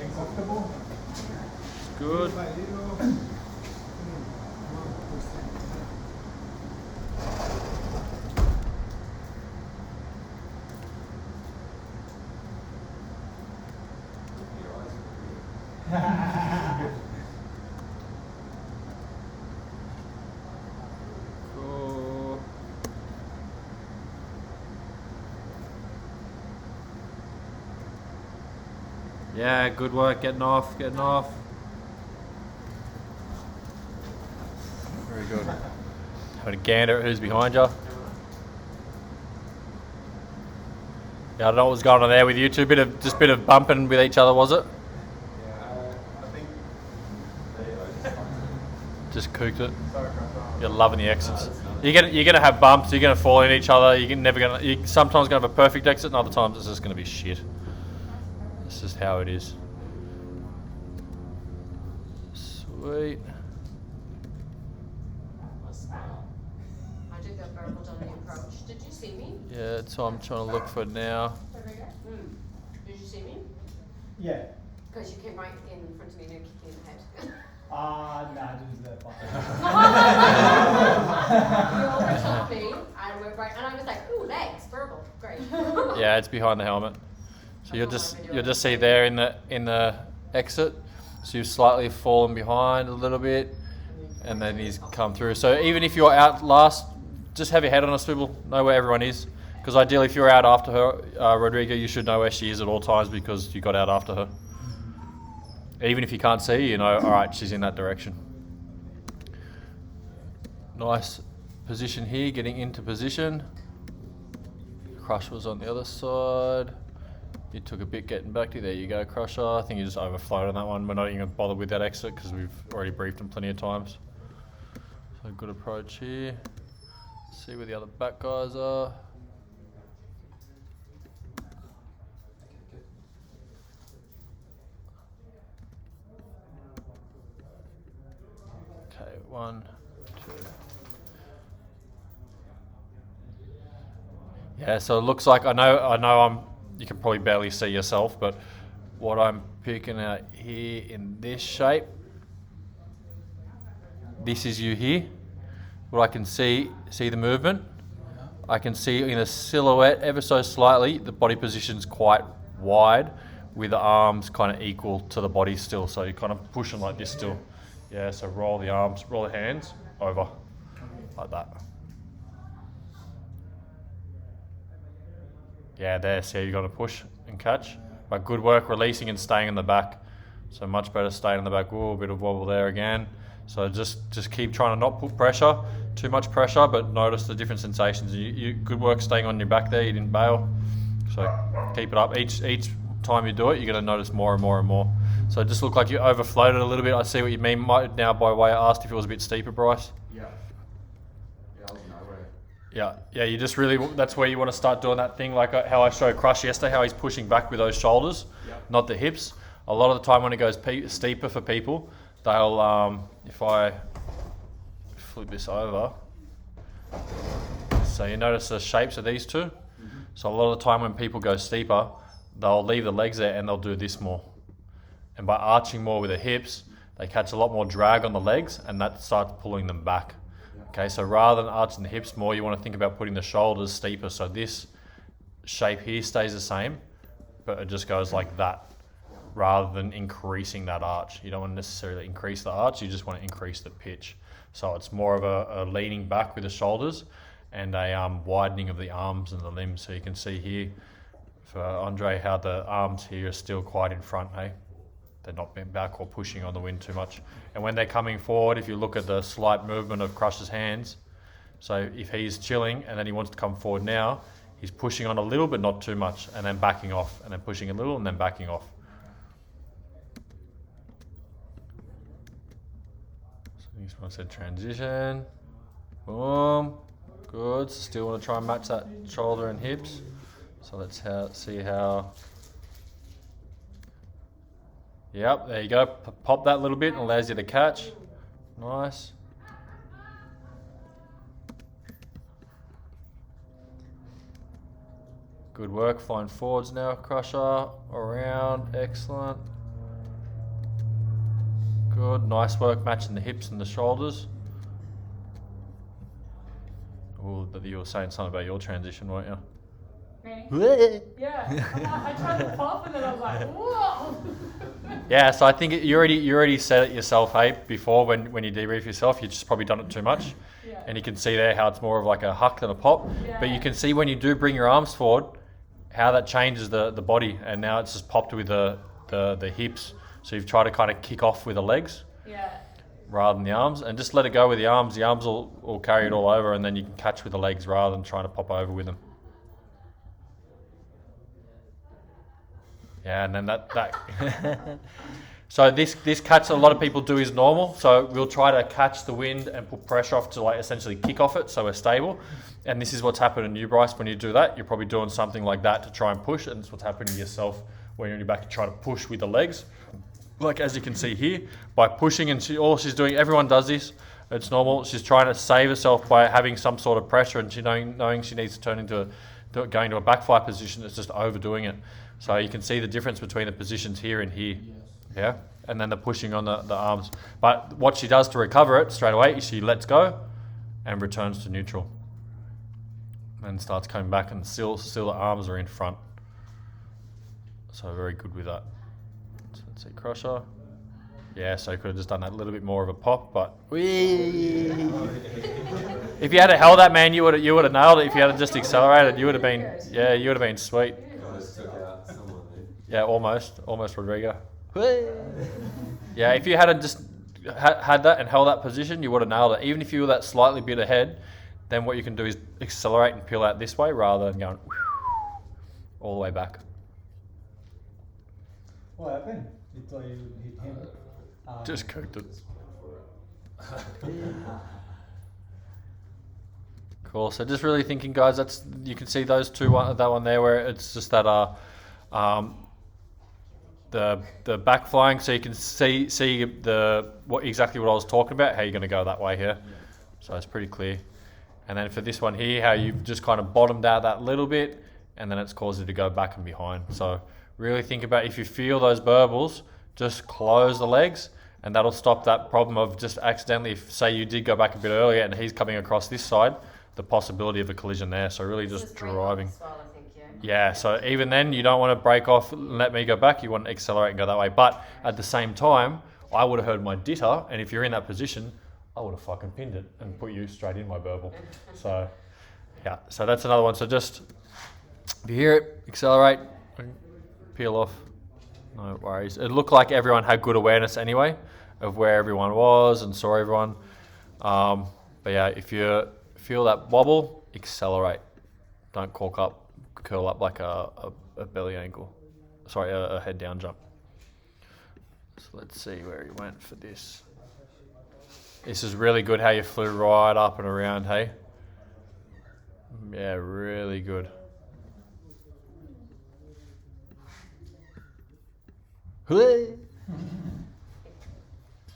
It's good. Cool. Yeah, good work, getting off. Very good. Having a gander at who's behind you. Yeah, I don't know what was going on there with you two. Bit of bumping with each other, was it? Yeah, I think Just cooked it. You're loving the exits. You're gonna have bumps. You're gonna fall in each other. You're sometimes gonna have a perfect exit, and other times it's just gonna be shit. It's just how it is. Sweet. I did that verbal on the approach. Did you see me? Yeah, that's what I'm trying to look for now. Did you see me? Yeah. Because you came right in front of me and you're kicking in the head. No, I didn't do that part. You overtook me and went right, and I was like, ooh, legs, verbal, great. Yeah, it's behind the helmet. So you'll just see there in the exit. So you've slightly fallen behind a little bit, and then he's come through. So even if you're out last, just have your head on a swivel, know where everyone is. Because ideally, if you're out after her, Rodrigo, you should know where she is at all times because you got out after her. Even if you can't see, you know, all right, she's in that direction. Nice position here, getting into position. Crush was on the other side. You took a bit getting back to you. There you go, Crusher. I think you just overflowed on that one. We're not even going to bother with that exit because we've already briefed him plenty of times. So good approach here. See where the other back guys are. Okay, 1, 2. Yeah, so it looks like I know you can probably barely see yourself, but what I'm picking out here in this shape, this is you here. What I can see the movement. I can see in a silhouette ever so slightly, the body position's quite wide with the arms kind of equal to the body still. So you're kind of pushing like this still. Yeah, so roll the arms, roll the hands over like that. Yeah, there, see you're going to push and catch. But good work releasing and staying in the back. So much better staying in the back. Ooh, a bit of wobble there again. So just keep trying to not put pressure, too much pressure, but notice the different sensations. You good work staying on your back there, you didn't bail. So keep it up. Each time you do it, you're going to notice more and more and more. So it just looked like you overflowed it a little bit. I see what you mean now by way I asked if it was a bit steeper, Bryce. Yeah, I was nowhere. Yeah, you just really, that's where you want to start doing that thing like how I showed Crush yesterday, how he's pushing back with those shoulders, not the hips. A lot of the time when it goes steeper for people, they'll, if I flip this over, so you notice the shapes of these two. So a lot of the time when people go steeper, they'll leave the legs there and they'll do this more. And by arching more with the hips, they catch a lot more drag on the legs and that starts pulling them back. Okay, so rather than arching the hips more, you want to think about putting the shoulders steeper. So this shape here stays the same, but it just goes like that rather than increasing that arch. You don't want to necessarily increase the arch, you just want to increase the pitch. So it's more of a leaning back with the shoulders and a widening of the arms and the limbs. So you can see here for Andre how the arms here are still quite in front, hey? They're not bent back or pushing on the wind too much. And when they're coming forward, if you look at the slight movement of Crush's hands, so if he's chilling and then he wants to come forward now, he's pushing on a little but not too much and then backing off and then pushing a little and then backing off. So next one said transition. Boom. Good. Still want to try and match that shoulder and hips. So let's see how... Yep, there you go. Pop that little bit and allows you to catch. Nice. Good work. Flying forwards now, Crusher. Around. Excellent. Good, nice work matching the hips and the shoulders. Oh, but you were saying something about your transition, weren't you? Me? Yeah. I tried to pop and then I was like, whoa! Yeah, so I think you already said it yourself, hey, before when you debrief yourself, you've just probably done it too much. Yeah. And you can see there how it's more of like a huck than a pop. Yeah. But you can see when you do bring your arms forward, how that changes the body. And now it's just popped with the hips. So you've tried to kind of kick off with the legs. Yeah. Rather than the arms, and just let it go with the arms. The arms will carry it all over, and then you can catch with the legs rather than trying to pop over with them. Yeah, and then that. So this catch a lot of people do is normal. So we'll try to catch the wind and put pressure off to like essentially kick off it, so we're stable. And this is what's happening to you, Bryce. When you do that, you're probably doing something like that to try and push, and it's what's happening to yourself when you're on your back. You try to push with the legs. Like as you can see here, by pushing, and all she's doing, everyone does this, it's normal. She's trying to save herself by having some sort of pressure, and she knowing she needs to turn into going to a backfly position. It's just overdoing it. So you can see the difference between the positions here and here. Yeah, and then the pushing on the arms. But what she does to recover it straight away is she lets go and returns to neutral, and starts coming back, and still the arms are in front. So very good with that. So let's see, crusher. Yeah, so you could have just done that little bit more of a pop, but whee! If you had held that, man, you would have nailed it. If you had just accelerated, you would have been sweet. Guys took out someone there. Yeah, almost Rodrigo. Yeah, if you had just had that and held that position, you would have nailed it. Even if you were that slightly bit ahead, then what you can do is accelerate and peel out this way rather than going all the way back. What happened? You thought you hit him? Just cooked it. Cool. So just really thinking, guys. You can see those two. That one there, where it's just that the back flying. So you can see exactly what I was talking about. How you're going to go that way here. So it's pretty clear. And then for this one here, how you've just kind of bottomed out that little bit, and then it's caused you to go back and behind. So really think about, if you feel those burbles, just close the legs, and that'll stop that problem of just accidentally, if say you did go back a bit earlier and he's coming across this side, the possibility of a collision there. So really just driving. As well, I think, Yeah, so even then you don't want to break off and let me go back, you want to accelerate and go that way. But at the same time, I would have heard my ditter, and if you're in that position, I would have fucking pinned it and put you straight in my burble. So yeah, so that's another one. So just, if you hear it, accelerate, peel off, no worries. It looked like everyone had good awareness anyway of where everyone was and saw everyone. But yeah, if you feel that wobble, accelerate. Don't curl up like a belly angle. Sorry, a head down jump. So let's see where he went for this. This is really good how you flew right up and around, hey? Yeah, really good.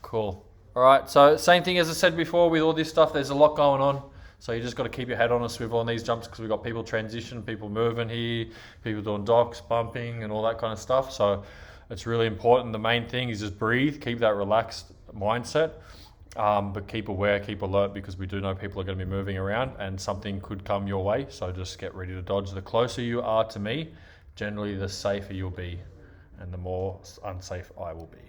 Cool. All right, so same thing as I said before with all this stuff, there's a lot going on. So you just got to keep your head on a swivel on these jumps, because we've got people transition, people moving here, people doing docks, bumping and all that kind of stuff. So it's really important. The main thing is just breathe, keep that relaxed mindset, but keep aware, keep alert, because we do know people are going to be moving around and something could come your way. So just get ready to dodge. The closer you are to me, generally the safer you'll be, and the more unsafe I will be.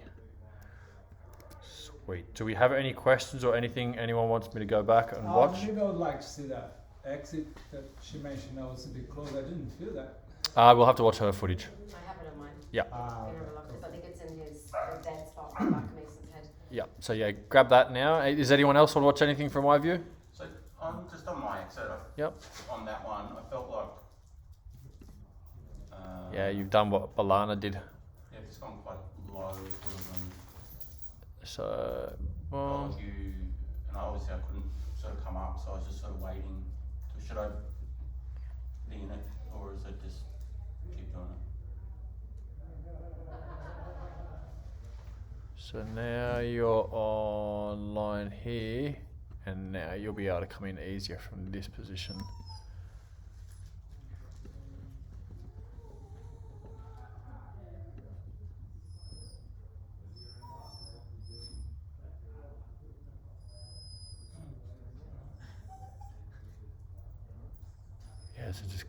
Sweet. Do we have any questions or anything anyone wants me to go back and watch? Maybe I would like to see that exit that she mentioned. That was a bit close. I didn't feel that. We'll have to watch her footage. I have it on mine. Yeah. I can have a look, because I think it's in his dead spot on the back of Mason's head. Yeah. So yeah, grab that now. Does anyone else want to watch anything from my view? So just on my exit, Yep. on that one, I felt like Yeah, you've done what Balana did. yeah, it's gone quite low, sort of, and So, felt like you, and obviously I couldn't sort of come up, so I was just sort of waiting. So should I lean it, or is it just keep doing it? so now you're on line here, and now you'll be able to come in easier from this position. So just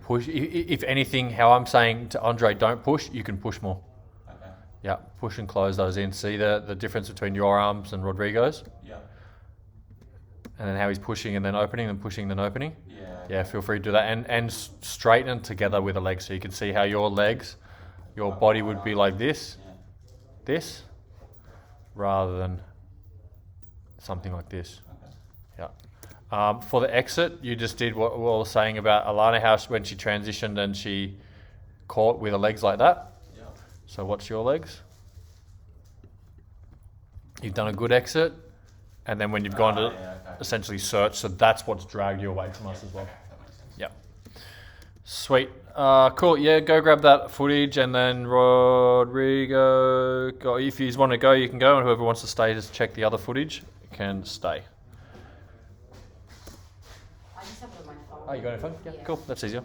push. If anything, how I'm saying to Andre, don't push. You can push more. Okay. Yeah, push and close those in. See the difference between your arms and Rodrigo's, Yeah. and then how he's pushing and then opening, and pushing then opening. Yeah. Yeah, feel free to do that, and straighten it together with the legs, so you can see how your legs, your body would be like this, Yeah. this, rather than something like this. Okay. Yeah. For the exit, you just did what we were saying about Alana, how when she transitioned and she caught with her legs like that. Yeah. So watch your legs. You've done a good exit, and then when you've gone to Yeah, okay. essentially search, so that's what's dragged you away from us as well. Okay, that makes sense. Yep. Sweet. Cool. Yeah, go grab that footage, and then Rodrigo, go. If you want to go, you can go, and whoever wants to stay, just check the other footage, can stay. I just have it on my phone. Oh, you got your phone? Yeah, Yeah. cool. That's easier.